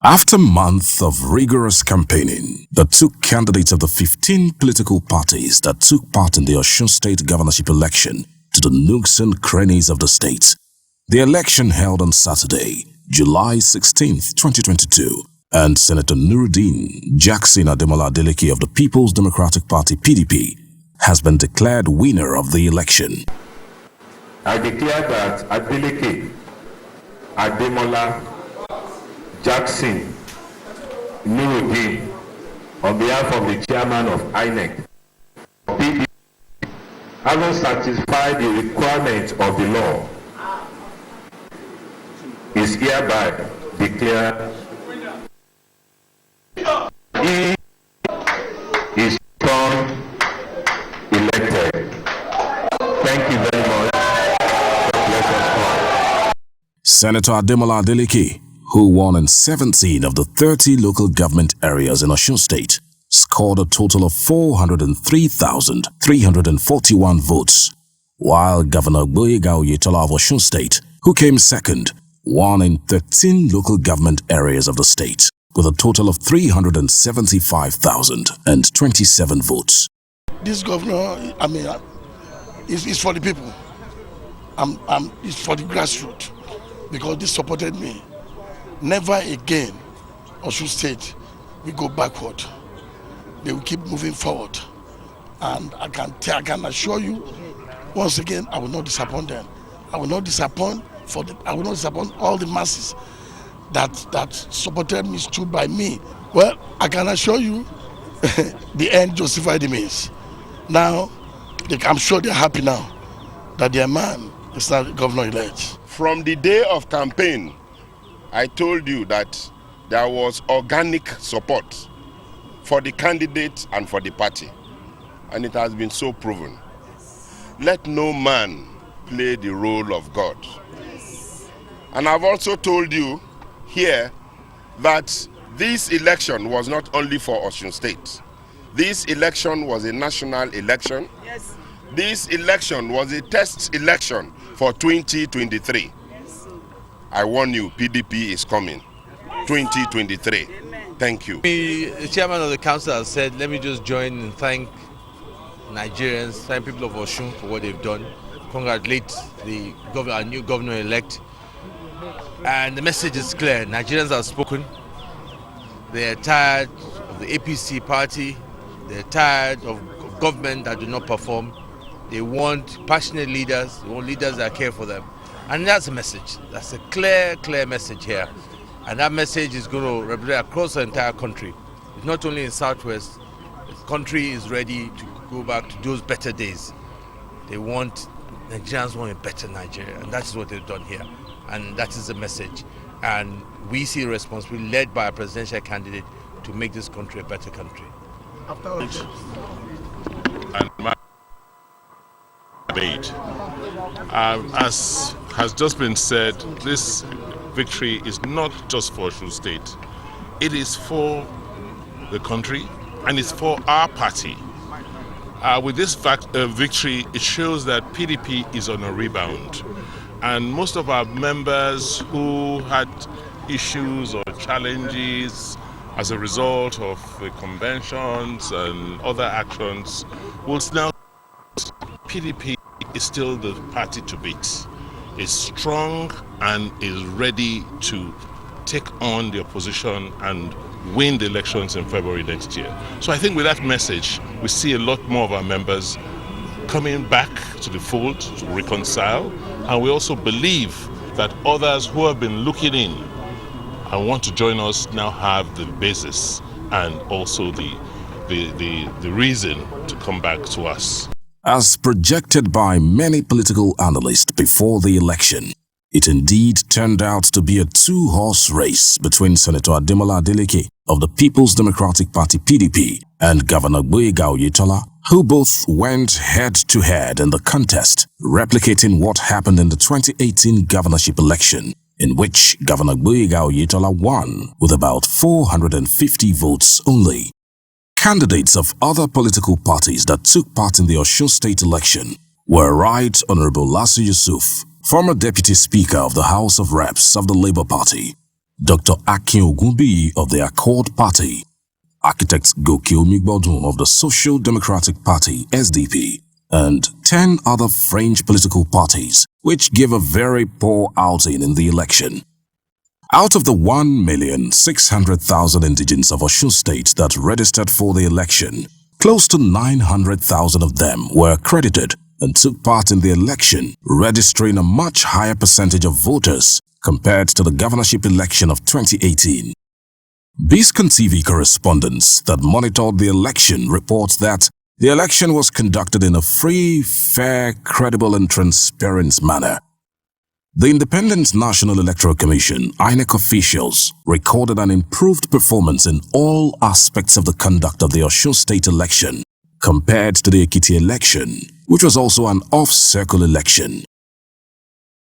After months of rigorous campaigning that took candidates of the 15 political parties that took part in the Osun State governorship election to the nooks and crannies of the state, the election held on Saturday, July 16, 2022, and Senator Nuruddin Jackson Ademola Adeleke of the People's Democratic Party (PDP) has been declared winner of the election. I declare that Adeleke Ademola Jackson Nuruddin, on behalf of the chairman of INEC, PDP, having satisfied the requirements of the law, is hereby declared he is elected. Thank you very much. God bless us all. Senator Ademola Adeleke, who won in 17 of the 30 local government areas in Osun State, scored a total of 403,341 votes, while Governor Gboyega Oyetola of Osun State, who came second, won in 13 local government areas of the state, with a total of 375,027 votes. This governor, is for the people. It's for the grassroots, because they supported me. Never again, Osun State will go backward. They will keep moving forward. And I can assure you, once again, I will not disappoint them. I will not disappoint all the masses that supported me, stood by me. Well, I can assure you, the end justified the means. Now, I'm sure they're happy now that their man is now governor-elect. From the day of campaign, I told you that there was organic support for the candidate and for the party, and it has been so proven. Let no man play the role of God. And I've also told you here that this election was not only for Osun State. This election was a national election. Yes. This election was a test election for 2023. I warn you, PDP is coming. 2023. Thank you. The chairman of the council has said, let me just join and thank Nigerians, thank people of Osun for what they've done, congratulate our new governor-elect. And the message is clear. Nigerians have spoken. They're tired of the APC party. They're tired of government that do not perform. They want passionate leaders. They want leaders that care for them. And that's a message. That's a clear message here. And that message is going to represent across the entire country. It's not only in Southwest. The country is ready to go back to those better days. Nigerians want a better Nigeria. And that's what they've done here. And that is the message. And we see a responsibility led by a presidential candidate to make this country a better country. And my debate. As has just been said, this victory is not just for Osun State. It is for the country and it's for our party. With this victory, it shows that PDP is on a rebound. And most of our members who had issues or challenges as a result of the conventions and other actions will now PDP is still the party to beat. Is strong and is ready to take on the opposition and win the elections in February next year. So I think with that message, we see a lot more of our members coming back to the fold to reconcile, and we also believe that others who have been looking in and want to join us now have the basis and also the reason to come back to us. As projected by many political analysts before the election, it indeed turned out to be a two-horse race between Senator Ademola Adeleke of the People's Democratic Party (PDP) and Governor Gboyega Oyetola, who both went head-to-head in the contest, replicating what happened in the 2018 governorship election, in which Governor Gboyega Oyetola won with about 450 votes only. Candidates of other political parties that took part in the Osun State election were Right Honorable Lasu Yusuf, former Deputy Speaker of the House of Reps of the Labour Party, Dr. Akin Ogunbiyi of the Accord Party, Architect Goke Omigbodun of the Social Democratic Party (SDP), and 10 other fringe political parties, which gave a very poor outing in the election. Out of the 1,600,000 indigents of Osun State that registered for the election, close to 900,000 of them were accredited and took part in the election, registering a much higher percentage of voters compared to the governorship election of 2018. Biscon TV correspondents that monitored the election report that the election was conducted in a free, fair, credible and transparent manner. The Independent National Electoral Commission, INEC officials, recorded an improved performance in all aspects of the conduct of the Osun State election compared to the Ekiti election, which was also an off-circle election.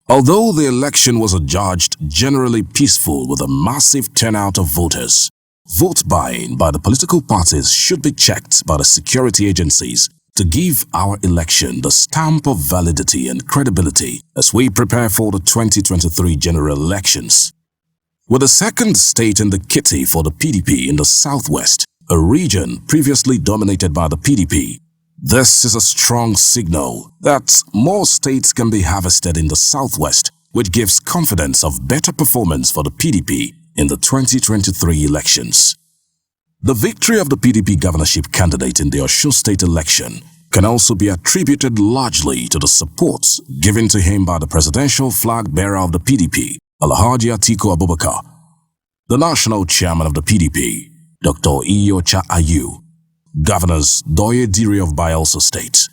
Although the election was adjudged generally peaceful with a massive turnout of voters, vote buying by the political parties should be checked by the security agencies to give our election the stamp of validity and credibility as we prepare for the 2023 general elections. With the second state in the kitty for the PDP in the southwest, a region previously dominated by the PDP, this is a strong signal that more states can be harvested in the southwest, which gives confidence of better performance for the PDP in the 2023 elections. The victory of the PDP governorship candidate in the Osun State election can also be attributed largely to the support given to him by the presidential flag bearer of the PDP, Alhaji Atiku Abubakar, the national chairman of the PDP, Dr. Iyocha Ayu, Governors Doye Diri of Bayelsa State,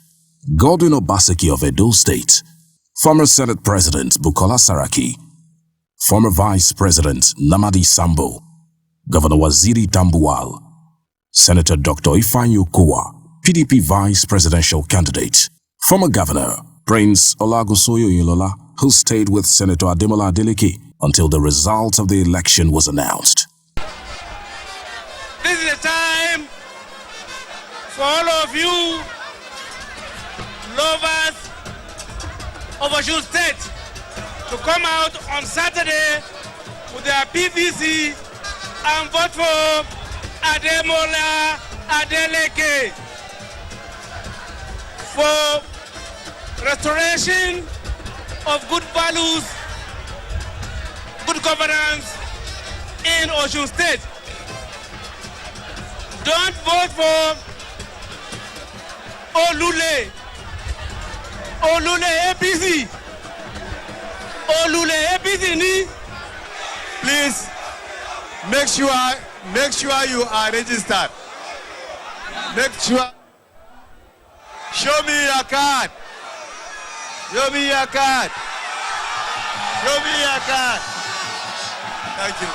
Godwin Obaseki of Edo State, former Senate President Bukola Saraki, former Vice President Namadi Sambo, Governor Waziri Tambuwal, Senator Dr. Ifeanyi Okowa, PDP Vice Presidential Candidate, former Governor Prince Olagosoyo Ilola, who stayed with Senator Ademola Adeleke until the result of the election was announced. This is the time for all of you lovers of Osun State to come out on Saturday with their PVC and vote for Ademola Adeleke for restoration of good values, good governance in Osun State. Don't vote for Olule APC. Olule APC ni. Please make sure you are registered. Make sure. Show me your card. Show me your card. Show me your card. Thank you.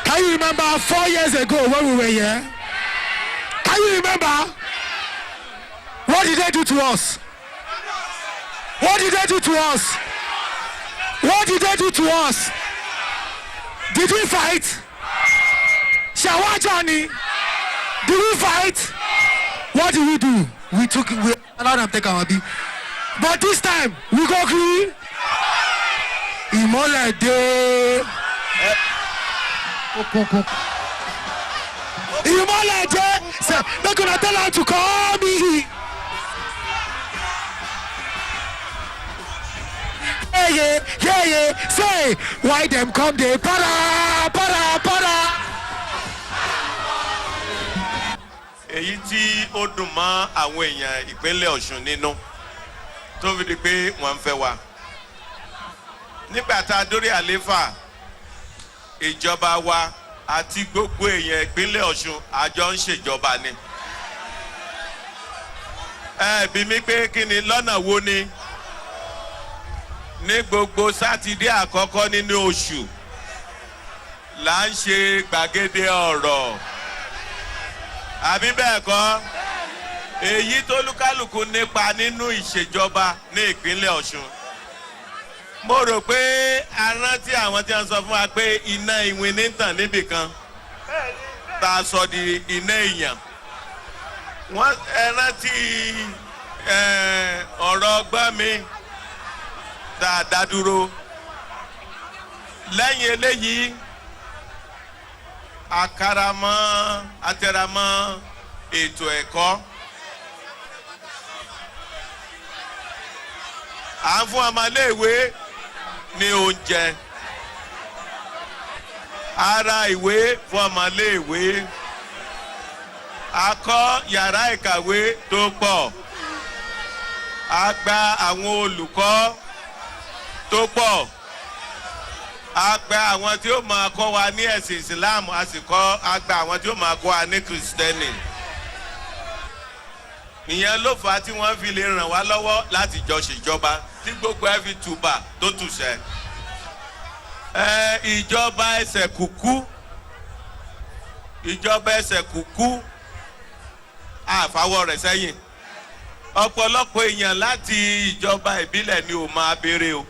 Can you remember 4 years ago when we were here? Can you remember? What did they do to us? What did they do to us? What did they do to us? Did we fight? Shawajani? Did we fight? What did we do? We allowed them to take our beat. But this time, we go green. Imole de. Imole de. They're gonna tell her to call me. Yeah. Say, why them come there? Para. Èyí tí ó dùn mọ́ àwọn èèyàn ìpínlẹ̀ Ọ̀ṣun nínú tó fi di pé wọ́n ń fẹ́ wa. Nígbà tá a dórí àlééfà ìjọba wa àti gbogbo èèyàn ìpínlẹ̀ Ọ̀ṣun àjọ ń ṣèjọba ni. Bí mi pé kí ni lọ́nà wo ni? Ní gbogbo sátidé àkọ́kọ́ nínú oṣù là ń ṣe gbàgede ọ̀rọ̀. Àbí bẹ́ẹ̀ kọ́, èyí tó lúkálùkù nípa nínú ìṣèjọba ní ìpínlẹ̀ Ọ̀ṣun. Mo rò pé a rántí àwọn tí wọ́n sọ fún wa pé iná ìwìn ní tàn níbì kan. tá a sọ di iná èèyàn. Wọ́n rántí ọ̀rọ̀ ọgbọ́n mi tá a dá dúró. Lẹ́yìn eléyìí atẹramọ́ ètò ẹ̀kọ́. À ń fún ọmọléèwé ní oúnjẹ. Ara ìwé fún ọmọléèwé. A kọ́ yàrá ìkàwé tó pọ̀. A gba àwọn olùkọ́ tó pọ̀. A gba àwọn tí ó máa kọ́ wa ní ẹ̀sìn Islam, a gba àwọn tí ó máa kọ́ wa ní Kristẹni. Ìyẹn ló fà á tí wọ́n fi lè ràn wá lọ́wọ́ láti jọ ṣèjọba tí gbogbo ẹ fi tùbà tó tùṣẹ́. Ìjọba ẹsẹ̀ kúkú àfàwọ̀ rẹ̀ sẹ́yìn. Ọ̀pọ̀lọpọ̀ èèyàn láti ìjọba ìbílẹ̀ ni ò máa béèrè o.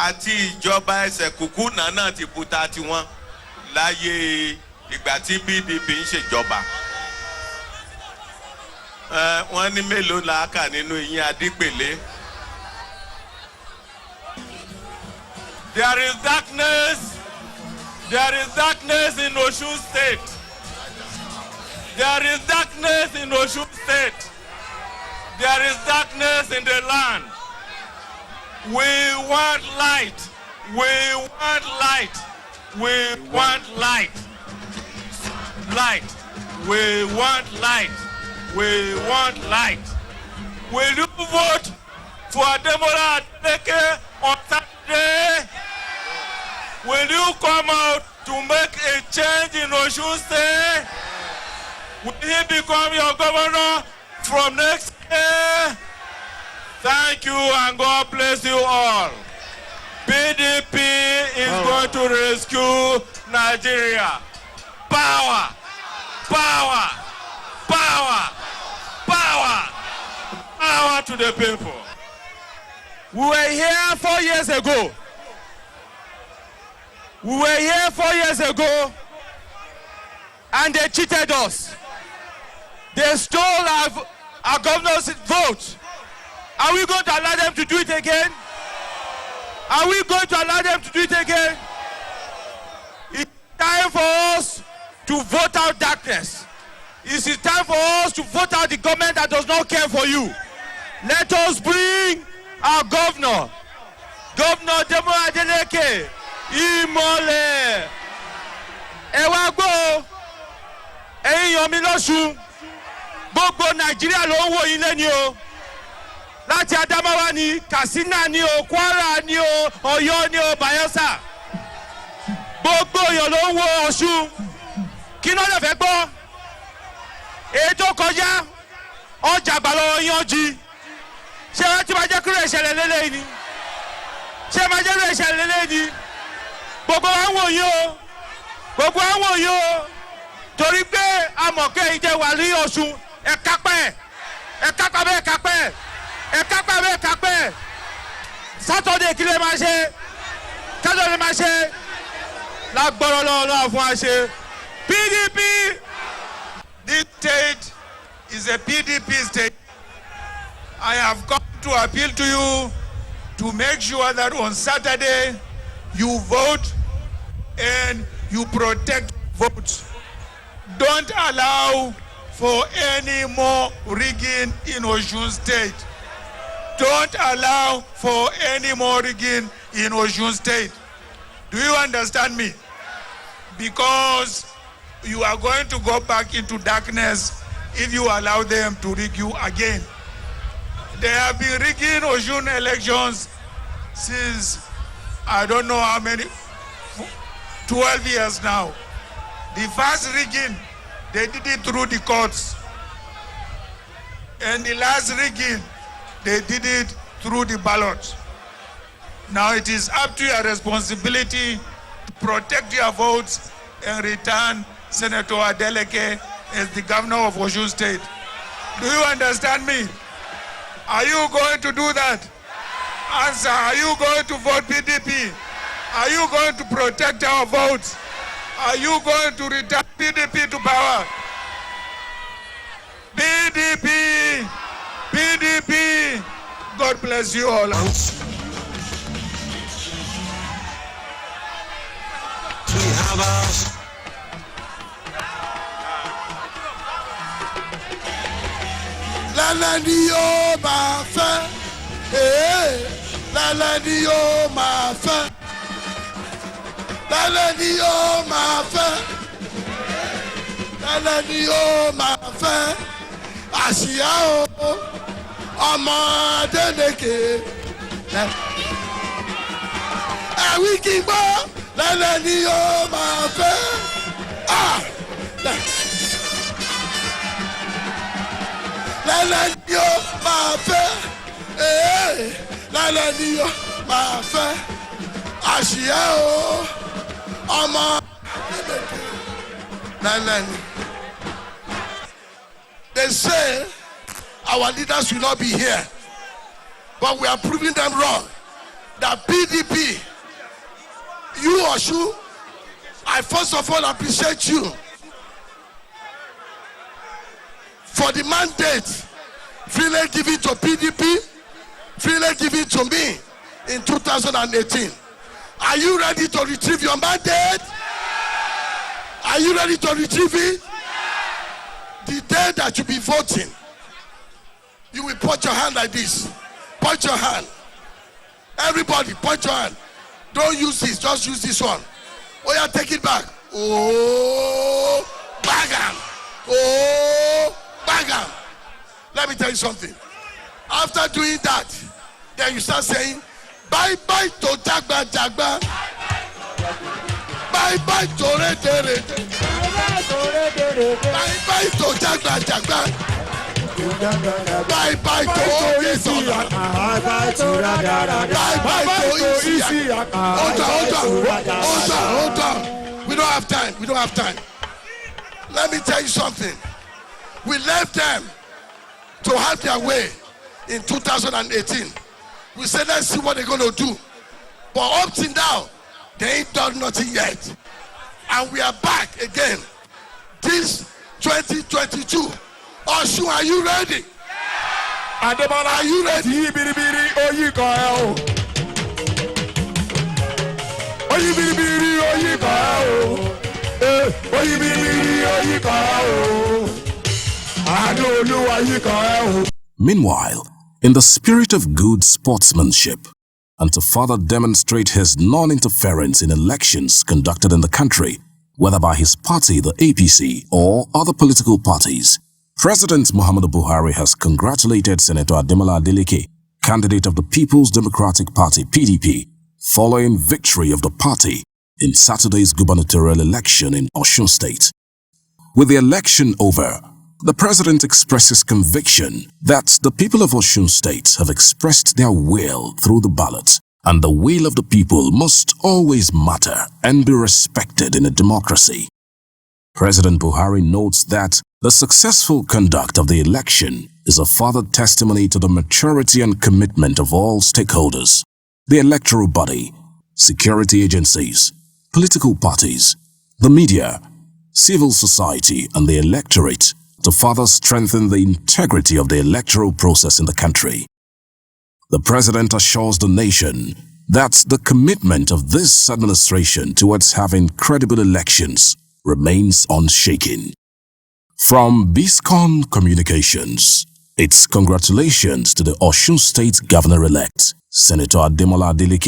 Àti ìjọba ẹsẹ̀ kúkú náà ti buta tiwọn láyé ìgbà tí PDP ń ṣèjọba. Wọ́n ní mélòó la kà nínú ìyẹn Adípèlé. There is darkness in Osun State. There is darkness in Osun State. There is darkness in the land. We want light. We want light. We want light. Light. We want light. We want light. Will you vote for Demola Adeleke on Saturday? Will you come out to make a change in Osun State? Will he become your governor from next year? Thank you and God bless you all. PDP is going to rescue Nigeria. Power, power, power, power, power to the people. We were here 4 years ago. And they cheated us. They stole our governor's vote. Are we going to allow them to do it again? Are we going to allow them to do it again? It's time for us to vote out darkness. It is time for us to vote out the government that does not care for you. Let us bring our governor, Governor Demola Adeleke, Imole. Ẹ wá gbọ́, ẹ̀yin yàn mí lọ́sùn, gbogbo Nàìjíríà ló ń wò yín lẹ́ni o. Láti Adamawa ni, Katsina ni o, Kwara ni o, Ọ̀yọ́ ni o, Bayelsa. Gbogbo èèyàn ló ń wo Ọ̀ṣun. Kí ló lè fẹ́ gbọ́? Èyí tó kọjá, ọjà àgbàlọ́ yanjú. Ṣé wọ́n ti máa jẹ́ kúrò ìṣẹ̀lẹ̀ lélẹ́yìn ni? Ṣé máa jẹ́ kúrò ìṣẹ̀lẹ̀ lélẹ́yìn ni? Gbogbo wa ń wò yín o. Gbogbo wa ń wò yín o. Torí pé amọ̀kẹ́ yìí jẹ́ wà ní Ọ̀ṣun, ẹ kápẹ́ bẹ́ẹ̀. Sátọ̀dé kí lè máa ṣe? Sátọ̀dé máa ṣe? Lágbọ́rọ̀ lọ́wọ́ fún wa ṣe. PDP! This state is a PDP state. I have come to appeal to you to make sure that on Saturday you vote and you protect votes. Don't allow for any more rigging in Osun State. Don't allow for any more rigging in Osun State. Do you understand me? Because you are going to go back into darkness if you allow them to rig you again. They have been rigging Osun elections since I don't know how many, 12 years now. The first rigging, they did it through the courts. And the last rigging, they did it through the ballot. Now it is up to your responsibility to protect your votes and return Senator Adeleke as the governor of Osun State. Do you understand me? Are you going to do that? Answer, are you going to vote PDP? Are you going to protect our votes? Are you going to return PDP to power. PDP, PDP. God bless you all. Lálẹ́ ni yóò máa fẹ́, lálẹ́ ni yóò máa fẹ́, lálẹ́ ni yóò máa fẹ́, lálẹ́ ni yóò máa fẹ́, àṣìyá o, ọmọ Adélékè. Ẹ̀wí kí n gbọ́, lálẹ́ ni yóò máa fẹ́. Lálẹ́ ni yóò máa fẹ́, lálẹ́ ni yóò máa fẹ́, àṣìyá o, ọmọ lálẹ́ ni. They say our leaders will not be here, but we are proving them wrong. That PDP, you Osun, I first of all appreciate you for the mandate freely given to PDP, freely given to me in 2018. Are you ready to retrieve your mandate? Are you ready to retrieve it? The day that you be voting, you will put your hand like this. Point your hand. Everybody, point your hand. Don't use this, just use this one. Oh yeah, take it back. Oh, bagam. Oh, bagam. Let me tell you something. After doing that, then you start saying, bye-bye to Jagba Jagba. Bye-bye to Rete Rete. Bye-bye to Jagba Jagba. Bye-bye to Osun. Bye-bye to Isi. Hold on. We don't have time. Let me tell you something. We left them to have their way in 2018. We said, let's see what they're going to do. But up till now, they ain't done nothing yet. And we are back again. This 2022. Osun, are you ready? Are you ready? Meanwhile, in the spirit of good sportsmanship, and to further demonstrate his non-interference in elections conducted in the country, whether by his party, the APC, or other political parties, President Muhammadu Buhari has congratulated Senator Ademola Adeleke, candidate of the People's Democratic Party (PDP), following victory of the party in Saturday's gubernatorial election in Osun State. With the election over, the president expresses conviction that the people of Osun State have expressed their will through the ballot, and the will of the people must always matter and be respected in a democracy. President Buhari notes that the successful conduct of the election is a further testimony to the maturity and commitment of all stakeholders, the electoral body, security agencies, political parties, the media, civil society, and the electorate to further strengthen the integrity of the electoral process in the country. The president assures the nation that the commitment of this administration towards having credible elections remains unshaken. From BISCON Communications, its congratulations to the Osun State Governor-elect, Senator Ademola Adeleke.